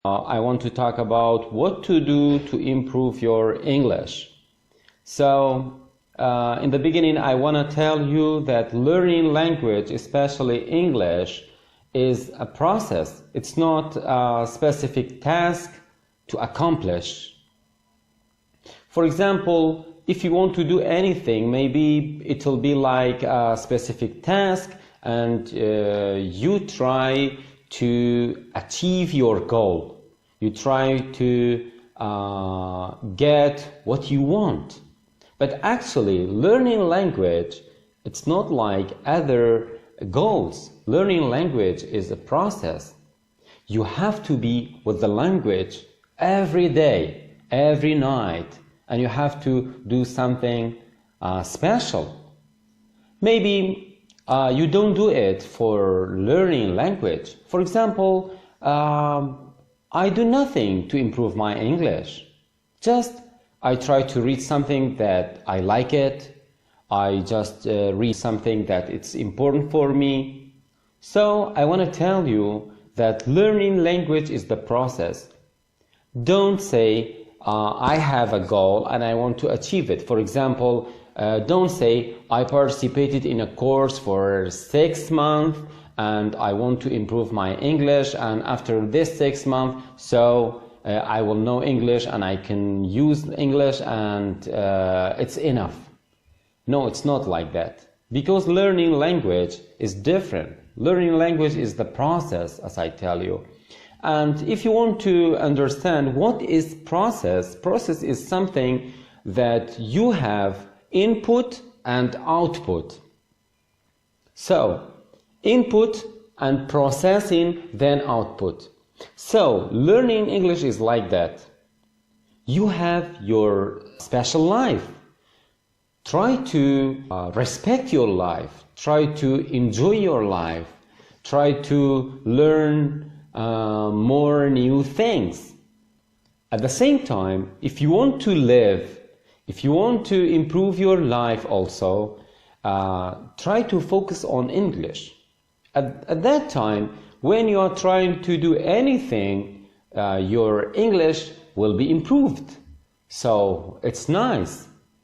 I want to talk about what to do to improve your English. So, in the beginning, I want to tell you that learning language, especially English, is a process. It's not a specific task to accomplish. For example, if you want to do anything, maybe it will be like a specific task and you try to achieve your goal. You try to get what you want. But actually, learning language, it's not like other goals. Learning language is a process. You have to be with the language every day, every night, and you have to do something special. Maybe you don't do it for learning language. For example, I do nothing to improve my English. Just I try to read something that I like it. I just read something that it's important for me. So I want to tell you that learning language is the process. Don't say, I have a goal and I want to achieve it. For example, don't say, I participated in a course for 6 months and I want to improve my English, and after this 6 months, so I will know English and I can use English and it's enough. No, it's not like that. Because learning language is different. Learning language is the process, as I tell you. And if you want to understand what is process is something that you have input and output. So, input and processing, then output. So, learning English is like that. You have your special life. Try to respect your life. Try to enjoy your life. Try to learn more new things. At the same time, if you want to live, if you want to improve your life also, try to focus on English. At that time, when you are trying to do anything, your English will be improved. So it's nice.